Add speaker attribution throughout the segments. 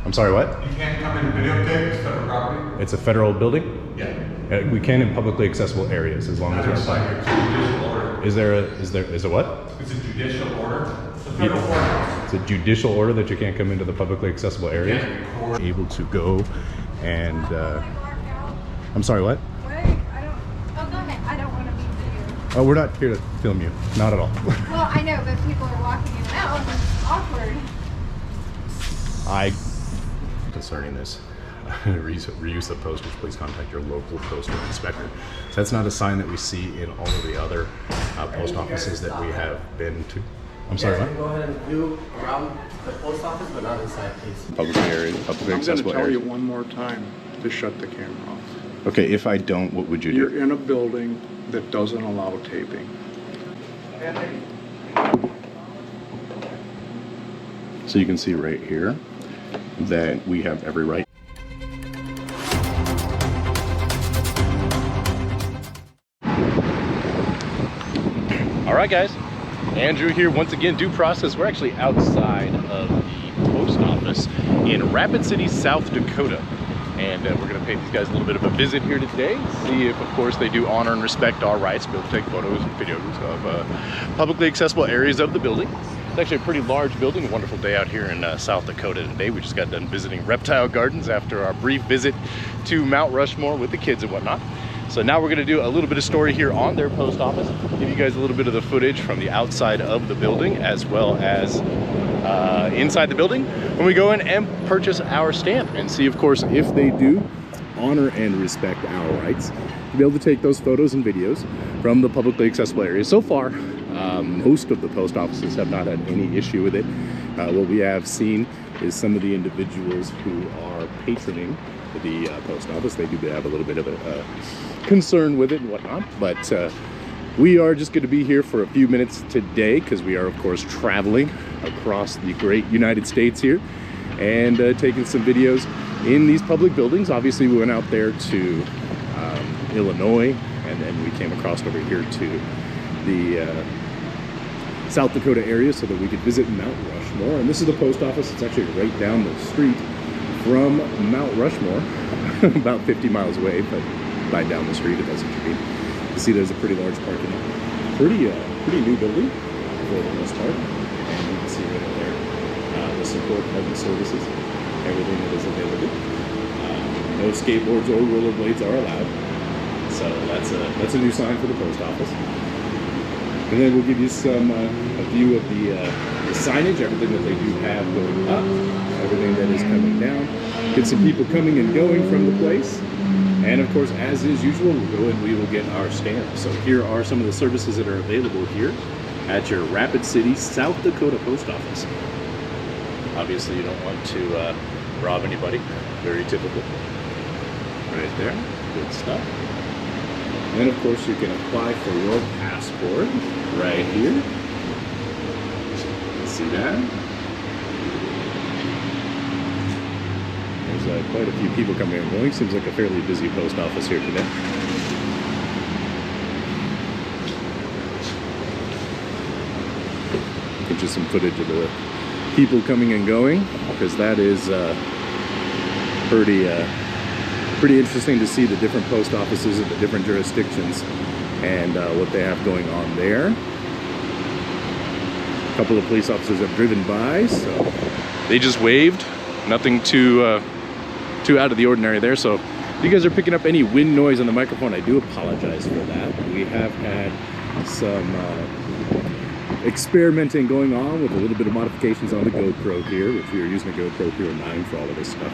Speaker 1: I'm sorry, what?
Speaker 2: You can't come in and videotape, it's federal property?
Speaker 1: It's a federal building?
Speaker 2: Yeah.
Speaker 1: We can in publicly accessible areas as long as we're outside.
Speaker 2: It's a judicial order.
Speaker 1: Is a what?
Speaker 2: It's a judicial order. It's a federal order.
Speaker 1: It's a judicial order that you can't come into the publicly accessible areas? Able to go and, I'm sorry, what?
Speaker 3: Wait, I don't want to be videoed.
Speaker 1: Oh, we're not here to film you. Not at all.
Speaker 3: Well, I know, but people are walking in and out, and it's awkward.
Speaker 1: Concerning this reuse of posters, please contact your local postal inspector. So that's not a sign that we see in all of the other post offices that we have been to. I'm sorry, what?
Speaker 4: Go ahead and view around the post office, but not inside, please.
Speaker 1: Public area, publicly accessible
Speaker 5: I'm going to tell
Speaker 1: area.
Speaker 5: you one more time to shut the camera off.
Speaker 1: Okay, if I don't, what would you do?
Speaker 5: You're in a building that doesn't allow taping.
Speaker 1: So you can see right here that we have every right. All right, guys. Andrew here once again, D.U.E Process. We're actually outside of the post office in Rapid City, South Dakota. And we're going to pay these guys a little bit of a visit here today, see if, of course, they do honor and respect our rights, be able to take photos and videos of publicly accessible areas of the building. It's actually a pretty large building, a wonderful day out here in South Dakota today. We just got done visiting reptile gardens after our brief visit to Mount Rushmore with the kids and whatnot. So now we're going to do a little bit of story here on their post office, give you guys a little bit of the footage from the outside of the building as well as inside the building when we go in and purchase our stamp and see, of course, if they do honor and respect our rights to be able to take those photos and videos from the publicly accessible areas. So far, most of the post offices have not had any issue with it. What we have seen is some of the individuals who are patroning the post office, they do have a little bit of a concern with it and whatnot, but we are just going to be here for a few minutes today because we are, of course, traveling across the great United States here and taking some videos in these public buildings. Obviously, we went out there to Illinois, and then we came across over here to the South Dakota area so that we could visit Mount Rushmore. And this is the post office. It's actually right down the street from Mount Rushmore, about 50 miles away, but right down the street, if that's what you mean. You see there's a pretty large parking lot. Pretty new building for the most part. And you can see right there the support of the services, everything that is available. No skateboards or rollerblades are allowed. So that's a new sign for the post office. And then we'll give you some a view of the signage, everything that they do have going up, everything that is coming down. Get some people coming and going from the place. And of course, as is usual, we'll go and we will get our stamp. So here are some of the services that are available here at your Rapid City, South Dakota post office. Obviously, you don't want to rob anybody. Very typical. Right there. Good stuff. And then, of course, you can apply for your passport right here. See that? There's quite a few people coming and going. Seems like a fairly busy post office here today. Get you some footage of the people coming and going, because that is pretty interesting to see the different post offices of the different jurisdictions and what they have going on there. A couple of police officers have driven by, so they just waved. Nothing too out of the ordinary there. So if you guys are picking up any wind noise on the microphone, I do apologize for that. We have had some experimenting going on with a little bit of modifications on the GoPro here, which we are using a GoPro Hero 9 for all of this stuff.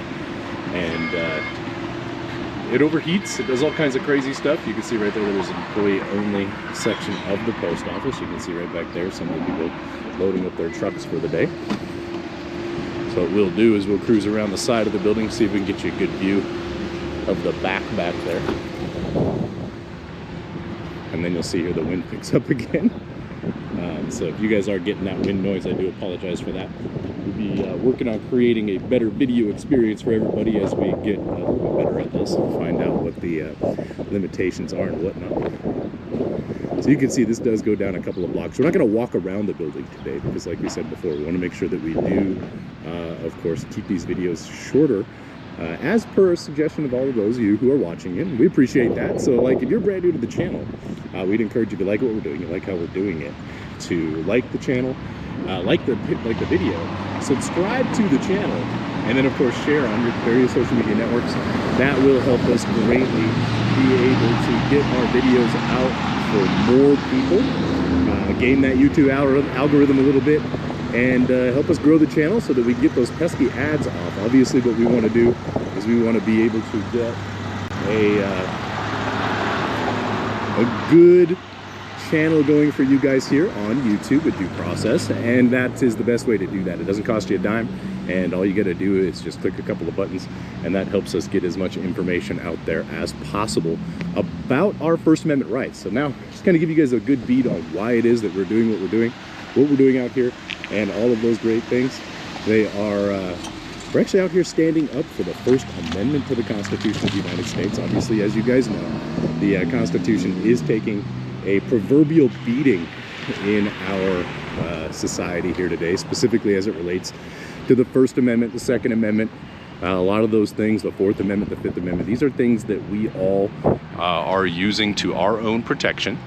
Speaker 1: And it overheats, it does all kinds of crazy stuff. You can see right there's an employee-only section of the post office. You can see right back there some of the people loading up their trucks for the day. So what we'll do is we'll cruise around the side of the building, see if we can get you a good view of the back there. And then you'll see here the wind picks up again. So if you guys are getting that wind noise, I do apologize for that. We'll be working on creating a better video experience for everybody as we get a little bit better at this and find out what the limitations are and whatnot. So you can see this does go down a couple of blocks. We're not going to walk around the building today because, like we said before, we want to make sure that we do of course, keep these videos shorter, as per a suggestion of all of those of you who are watching it. We appreciate that. So, like, if you're brand new to the channel, we'd encourage you to like what we're doing, you like how we're doing it, to like the channel, like the video, subscribe to the channel, and then, of course, share on your various social media networks. That will help us greatly be able to get our videos out for more people, game that YouTube algorithm a little bit, and help us grow the channel so that we can get those pesky ads off. Obviously, what we want to do is we want to be able to get a good channel going for you guys here on YouTube with D.U.E Process, and that is the best way to do that. It doesn't cost you a dime, and all you got to do is just click a couple of buttons, and that helps us get as much information out there as possible about our First Amendment rights. So now, just kind of give you guys a good beat on why it is that we're doing what we're doing out here, and all of those great things. They are, we're actually out here standing up for the First Amendment to the Constitution of the United States. Obviously, as you guys know, the Constitution is taking a proverbial beating in our society here today, specifically as it relates to the First Amendment, the Second Amendment, a lot of those things, the Fourth Amendment, the Fifth Amendment. These are things that we all are using to our own protection.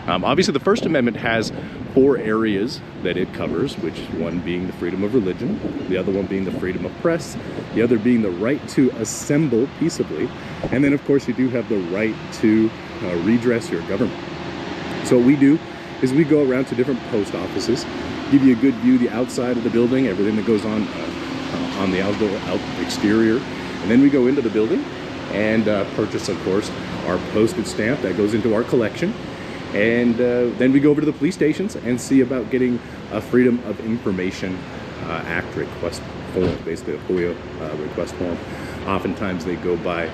Speaker 1: Obviously, the First Amendment has 4 areas that it covers, which one being the freedom of religion, the other one being the freedom of press, the other being the right to assemble peaceably, and then, of course, you do have the right to redress your government. So what we do is we go around to different post offices, give you a good view of the outside of the building, everything that goes on the outdoor exterior, and then we go into the building and purchase, of course, our postage stamp that goes into our collection, and then we go over to the police stations and see about getting a Freedom of Information Act request form, basically a FOIA request form. Oftentimes they go by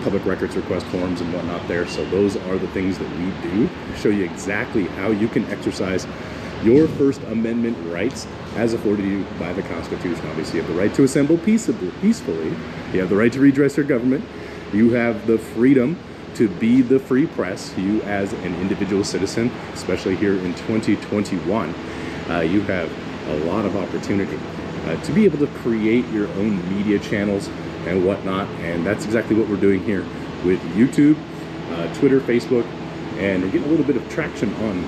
Speaker 1: public records request forms and whatnot there. So those are the things that we do, show you exactly how you can exercise your First Amendment rights as afforded you by the Constitution. Obviously, you have the right to assemble peacefully, you have the right to redress your government, you have the freedom to be the free press. You as an individual citizen, especially here in 2021, you have a lot of opportunity to be able to create your own media channels and whatnot, and that's exactly what we're doing here with YouTube, Twitter, Facebook, and we're getting a little bit of traction on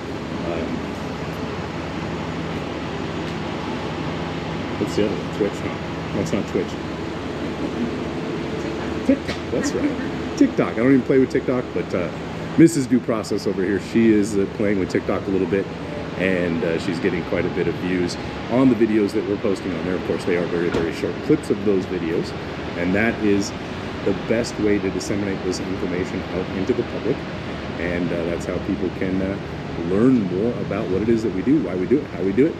Speaker 1: what's the other one? Twitch? No, it's not Twitch. TikTok, that's right. TikTok. I don't even play with TikTok, but Mrs. D.U.E Process over here, she is playing with TikTok a little bit, and she's getting quite a bit of views on the videos that we're posting on there. Of course, they are very, very short clips of those videos, and that is the best way to disseminate this information out into the public, and that's how people can learn more about what it is that we do, why we do it, how we do it,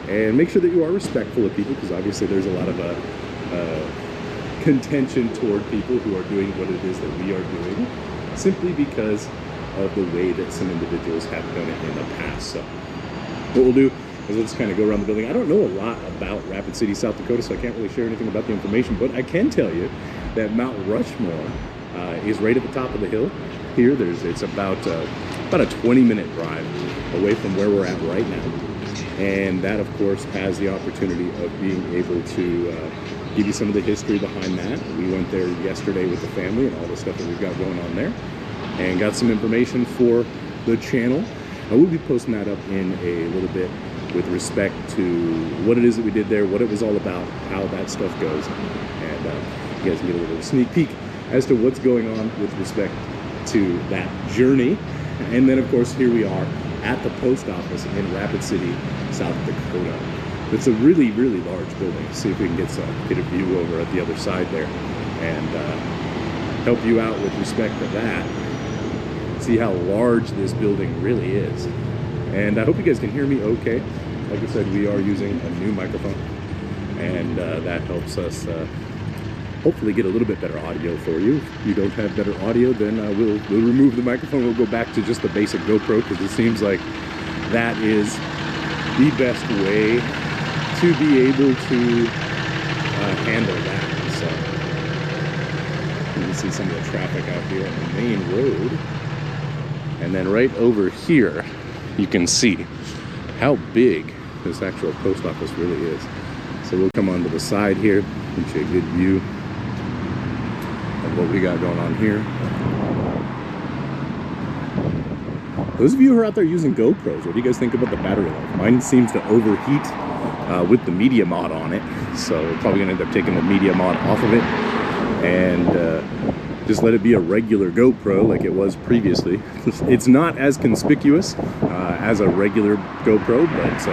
Speaker 1: and make sure that you are respectful of people, because obviously there's a lot of contention toward people who are doing what it is that we are doing, simply because of the way that some individuals have done it in the past. So what we'll do is we'll just kind of go around the building. I don't know a lot about Rapid City, South Dakota, so I can't really share anything about the information, but I can tell you that Mount Rushmore is right at the top of the hill here. It's about a 20-minute drive away from where we're at right now, and that, of course, has the opportunity of being able to give you some of the history behind that. We went there yesterday with the family and all the stuff that we've got going on there, and got some information for the channel. We'll be posting that up in a little bit with respect to what it is that we did there, what it was all about, how that stuff goes, and you guys can get a little sneak peek as to what's going on with respect to that journey. And then, of course, here we are at the post office in Rapid City, South Dakota. It's a really, really large building. See if we can get a view over at the other side there and help you out with respect to that. See how large this building really is. And I hope you guys can hear me okay. Like I said, we are using a new microphone, and that helps us hopefully get a little bit better audio for you. If you don't have better audio, then we'll remove the microphone. We'll go back to just the basic GoPro, because it seems like that is the best way to be able to handle that. So you can see some of the traffic out here on the main road. And then right over here, you can see how big this actual post office really is. So we'll come onto the side here, get you a good view of what we got going on here. Those of you who are out there using GoPros, what do you guys think about the battery life? Mine seems to overheat with the media mod on it, so we're probably gonna end up taking the media mod off of it and just let it be a regular GoPro like it was previously. It's not as conspicuous as a regular GoPro, but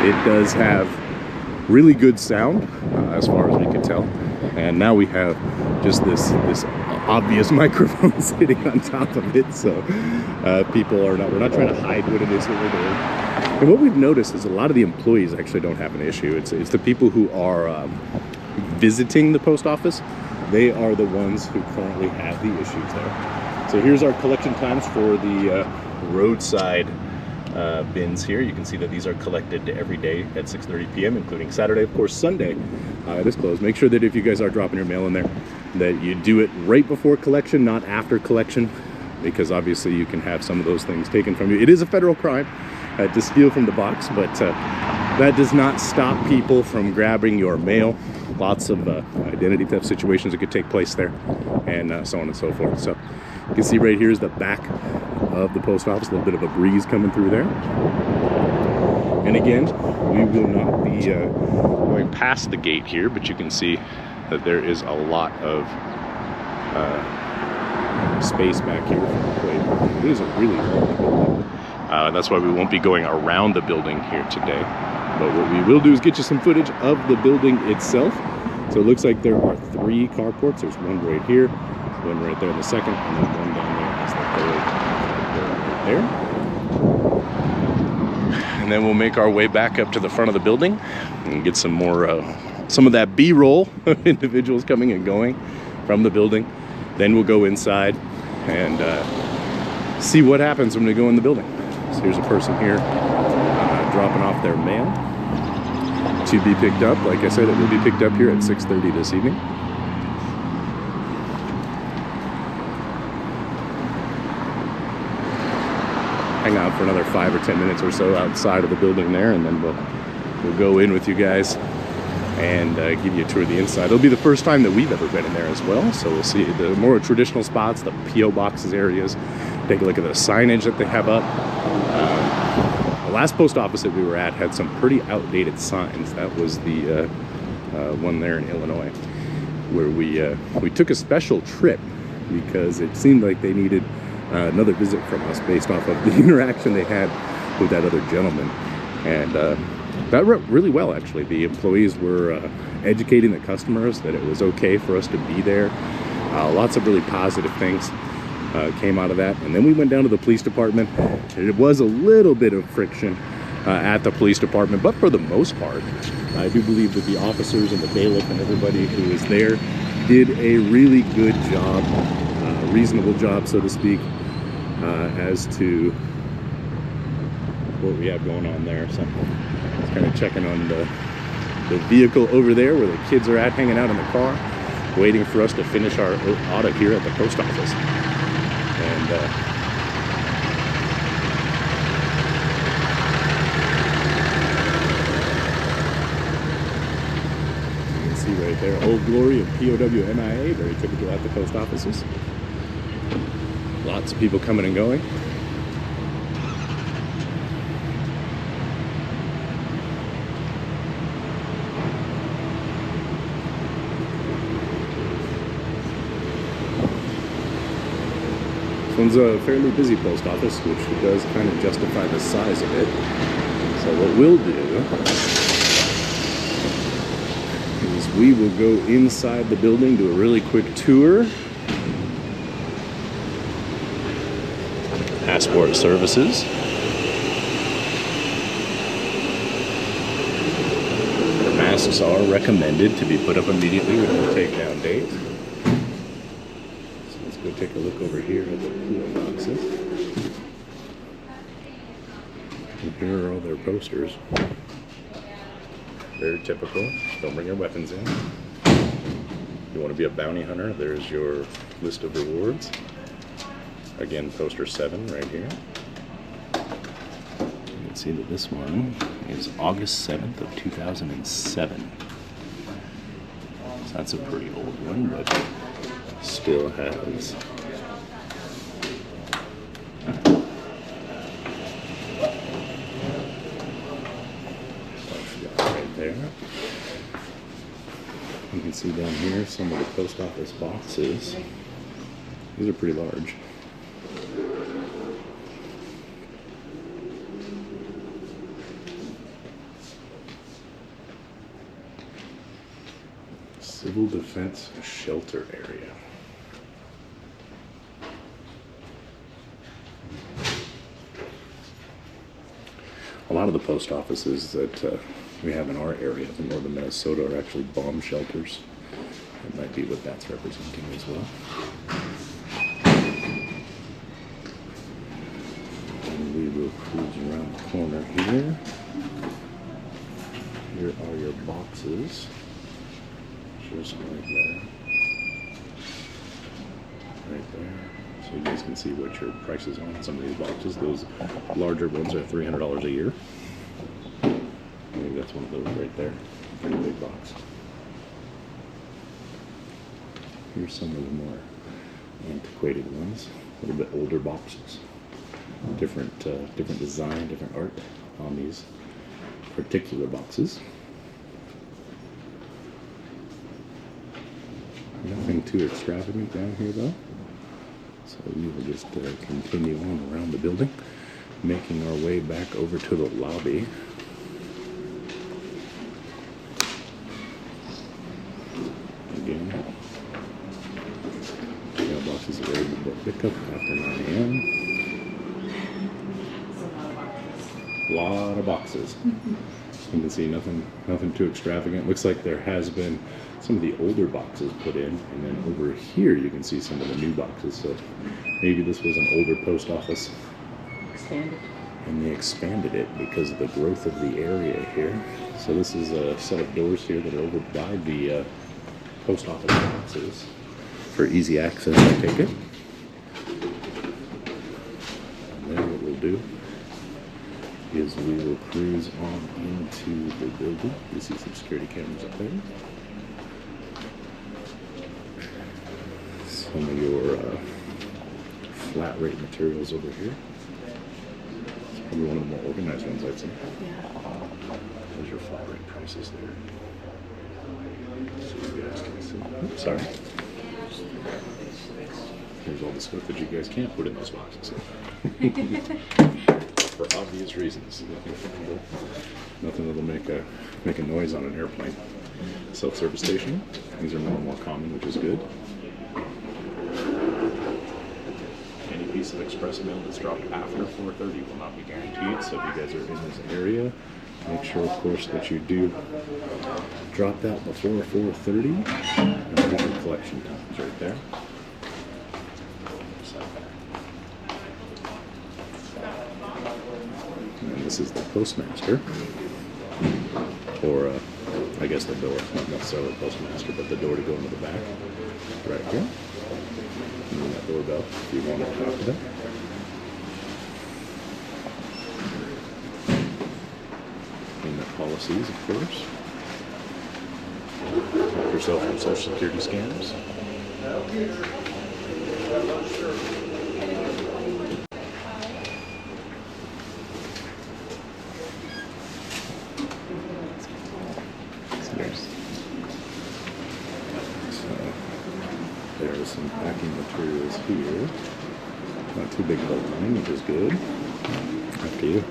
Speaker 1: it does have really good sound as far as we could tell. And now we have just this obvious microphone sitting on top of it, so we're not trying to hide what it is that we're doing. And what we've noticed is a lot of the employees actually don't have an issue. It's the people who are visiting the post office. They are the ones who currently have the issues there. So here's our collection times for the roadside bins here. You can see that these are collected every day at 6:30 p.m. including Saturday. Of course, Sunday it is closed. Make sure that if you guys are dropping your mail in there, that you do it right before collection, not after collection, because obviously you can have some of those things taken from you. It is a federal crime to steal from the box, but that does not stop people from grabbing your mail. Lots of identity theft situations that could take place there, and so on and so forth. So you can see right here is the back of the post office, a little bit of a breeze coming through there. And again, we will not be going past the gate here, but you can see that there is a lot of space back here for the plate. It is a really large building. That's why we won't be going around the building here today. But what we will do is get you some footage of the building itself. So it looks like there are 3 carports. There's one right here, one right there in the second, and then one down there as the third right there. And then we'll make our way back up to the front of the building and get some more, some of that B-roll of individuals coming and going from the building. Then we'll go inside and see what happens when we go in the building. So here's a person here dropping off their mail to be picked up. Like I said, it will be picked up here at 6:30 this evening. Hang out for another 5 or 10 minutes or so outside of the building there, and then we'll go in with you guys and give you a tour of the inside. It'll be the first time that we've ever been in there as well, so we'll see the more traditional spots, the P.O. boxes areas, take a look at the signage that they have up. The last post office that we were at had some pretty outdated signs. That was the one there in Illinois, where we took a special trip because it seemed like they needed another visit from us based off of the interaction they had with that other gentleman. And that went really well, actually. The employees were educating the customers that it was okay for us to be there. Lots of really positive things came out of that. And then we went down to the police department. It was a little bit of friction at the police department, but for the most part, I do believe that the officers and the bailiff and everybody who was there did a really good job, reasonable job, so to speak, as to what we have going on there. So it's kind of checking on the vehicle over there where the kids are at, hanging out in the car, waiting for us to finish our audit here at the post office. And you can see right there, Old Glory of POW MIA, very typical at the post offices. Lots of people coming and going. This one's a fairly busy post office, which does kind of justify the size of it. So what we'll do is we will go inside the building, do a really quick tour. Passport services. Masks are recommended to be put up immediately with no takedown date. So let's go take a look over here at the P.O. boxes. And here are all their posters. Very typical. Don't bring your weapons in. If you want to be a bounty hunter, there's your list of rewards. Again, poster 7 right here. You can see that this one is August 7th of 2007. So that's a pretty old one, but still has right there. You can see down here some of the post office boxes. These are pretty large. Civil Defense Shelter Area. A lot of the post offices that we have in our area in northern Minnesota are actually bomb shelters. That might be what that's representing as well. And we will cruise around the corner here. Here are your boxes. Just right there. Right there. So you guys can see what your prices are on some of these boxes. Those larger ones are $300 a year. Maybe that's one of those right there. Pretty big box. Here's some of the more antiquated ones. A little bit older boxes. Different design, different art on these particular boxes. Nothing too extravagant down here though. So we will just continue on around the building, making our way back over to the lobby. Again, mailboxes are able to pick up after 9 a.m. A lot of boxes. You can see nothing too extravagant. Looks like there has been some of the older boxes put in, and then over here you can see some of the new boxes. So maybe this was an older post office.
Speaker 6: Expanded.
Speaker 1: And they expanded it because of the growth of the area here. So this is a set of doors here that are over by the post office boxes for easy access, I take it. And then what we'll do is we will cruise on into the building. You see some security cameras up there. Some of your flat rate materials over here. It's probably one of the more organized ones I've seen. There's your flat rate prices there. So you guys can see. Oops, sorry. Here's all the stuff that you guys can't put in those boxes. For obvious reasons. Nothing that'll make a noise on an airplane. Self-service station. These are more common, which is good. Any piece of express mail that's dropped after 4:30 will not be guaranteed. So if you guys are in this area, make sure, of course, that you do drop that before 4:30. And there's your collection times right there. And this is the postmaster, or I guess the door, not necessarily the postmaster, but the door to go into the back, right here. And then that doorbell if you want to talk to them. Payment policies, of course. Help yourself from Social Security scams. There's some packing materials here. Not too big of a line, which is good. Up to you.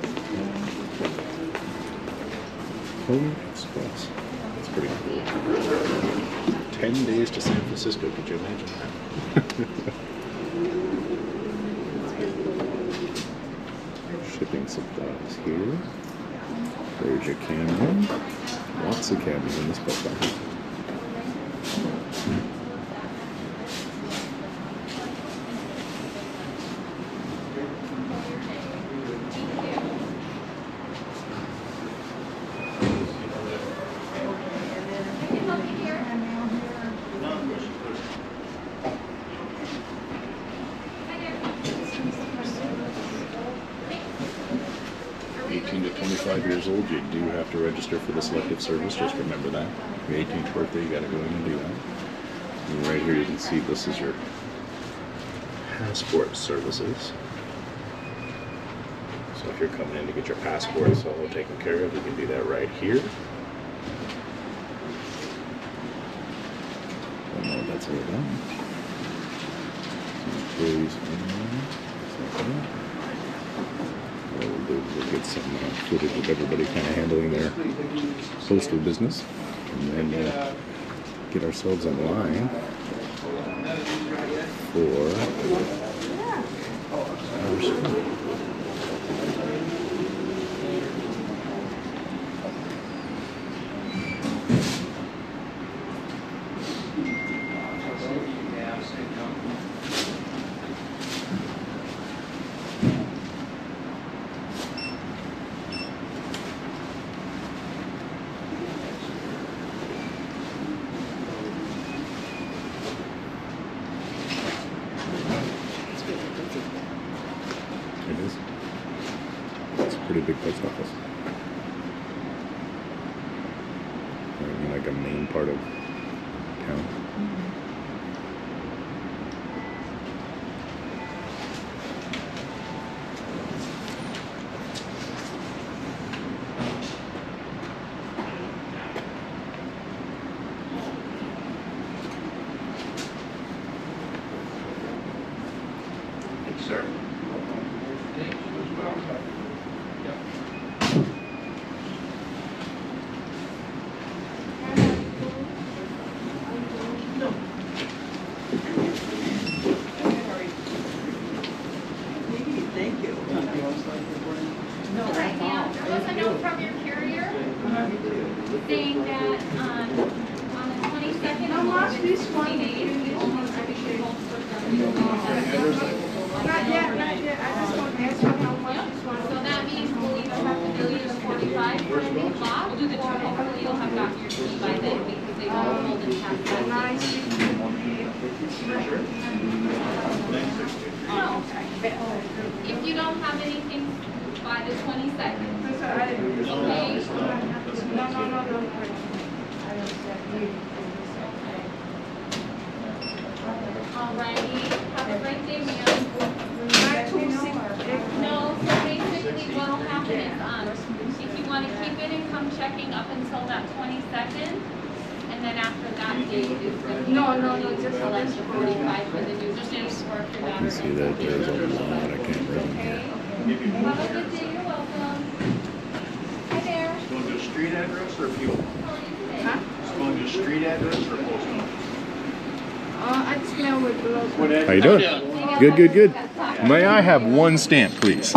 Speaker 1: Home Express. That's pretty cool. 10 days to San Francisco, could you imagine that? Shipping supplies here. There's your camera. Lots of cameras in this post office. old, you do have to register for the selective service. Just remember that. Your 18th birthday, you got to go in and do that. And right here you can see this is your passport services. So if you're coming in to get your passport all taken care of, you can do that right here. Don't know what that's all about. Employees. What we'll do is we'll get some footage of everybody kind of handling their postal business, and then get ourselves in line for our school. It is. It's a pretty big post office. Like a main part of town.
Speaker 2: Yes, sir.
Speaker 3: Right now, there was a note from your carrier saying that on the 22nd of March, 20 days, we almost everything holds for
Speaker 6: Not yet. I just want to ask you how much this one.
Speaker 3: So that means we'll either have to bill you the 45 for a new clock, or hopefully you'll have gotten your key by then, because they won't hold in past that date. No. If you don't have anything by the 22nd, okay?
Speaker 6: No.
Speaker 3: Alrighty, have a great day, ma'am. No, so basically what'll happen is, if you want to keep it income checking up until that 22nd, and then after that date is going to be.
Speaker 6: No,
Speaker 3: just
Speaker 6: just-
Speaker 3: extra 45 for the new days for your daughter.
Speaker 1: You see that there's a lot of cameras in here.
Speaker 3: Have a good day, you're welcome. Hi there.
Speaker 7: Going to a street address or fuel?
Speaker 3: How are you today?
Speaker 6: Huh?
Speaker 7: Going to a street address or post office?
Speaker 6: I just know with blood.
Speaker 7: What
Speaker 1: How you doing? Good. May I have one stamp, please?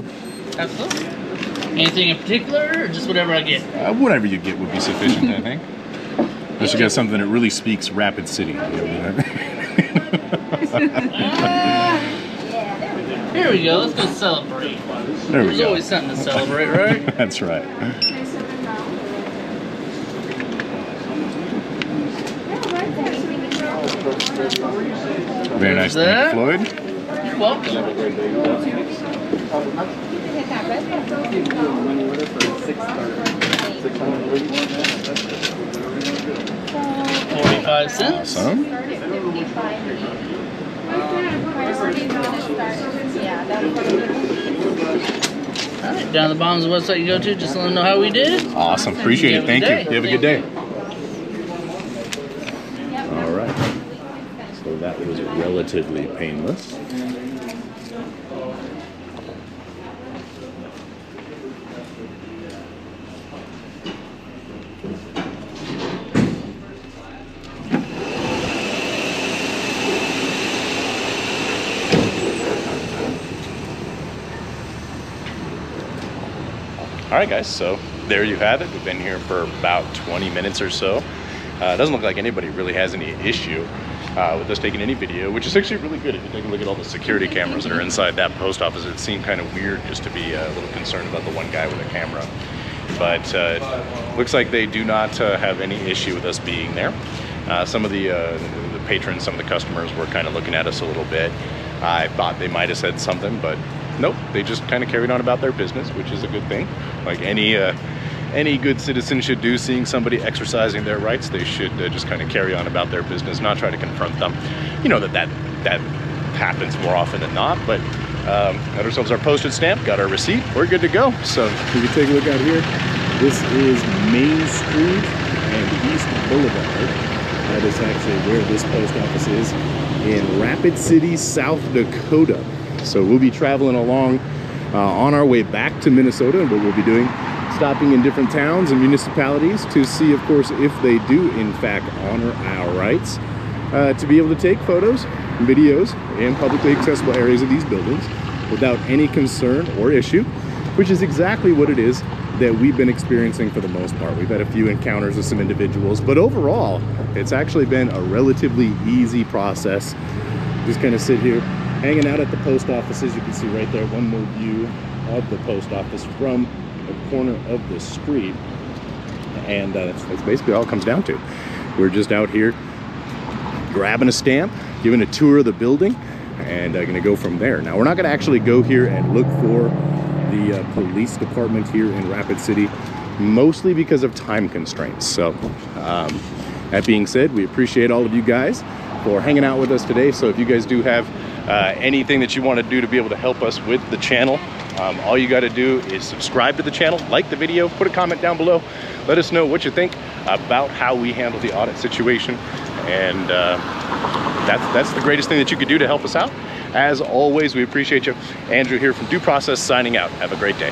Speaker 8: Absolutely. Anything in particular, or just whatever I get?
Speaker 1: Whatever you get would be sufficient, I think. Unless you got something that really speaks Rapid City.
Speaker 8: Here we go. Let's go celebrate.
Speaker 1: There we
Speaker 8: There's
Speaker 1: go.
Speaker 8: always something to celebrate, right?
Speaker 1: That's right. Very nice, thank you, Floyd.
Speaker 8: You're welcome. 45 cents.
Speaker 1: Awesome.
Speaker 8: All right, down the bottom of the website you go to, just let them know how we did.
Speaker 1: Awesome. Appreciate it. Thank you. You have a good day. All right. So that was relatively painless. All right, guys, so there you have it. We've been here for about 20 minutes or so. It doesn't look like anybody really has any issue with us taking any video, which is actually really good. If you take a look at all the security cameras that are inside that post office, it seemed kind of weird just to be a little concerned about the one guy with a camera. But looks like they do not have any issue with us being there. Some of the patrons, some of the customers were kind of looking at us a little bit. I thought they might have said something, but nope, they just kind of carried on about their business, which is a good thing. Like any any good citizen should do, seeing somebody exercising their rights, they should just kind of carry on about their business, not try to confront them. You know that happens more often than not, but got ourselves our postage stamp, got our receipt, we're good to go. So you can take a look out here. This is Main Street and East Boulevard. That is actually where this post office is in Rapid City, South Dakota. So we'll be traveling along on our way back to Minnesota, and what we'll be doing, stopping in different towns and municipalities to see, of course, if they do in fact honor our rights to be able to take photos, videos in publicly accessible areas of these buildings without any concern or issue, which is exactly what it is that we've been experiencing for the most part. We've had a few encounters with some individuals, but overall, it's actually been a relatively easy process. Just kind of sit here, hanging out at the post offices. You can see right there, one more view of the post office from the corner of the street. And that's basically all it comes down to. We're just out here grabbing a stamp, giving a tour of the building, and gonna go from there. Now, we're not gonna actually go here and look for the police department here in Rapid City, mostly because of time constraints. So that being said, we appreciate all of you guys for hanging out with us today. So if you guys do have anything that you want to do to be able to help us with the channel, all you got to do is subscribe to the channel, like the video, put a comment down below, let us know what you think about how we handle the audit situation, and that's the greatest thing that you could do to help us out. As always, we appreciate you. Andrew here from D.U.E Process signing out. Have a great day.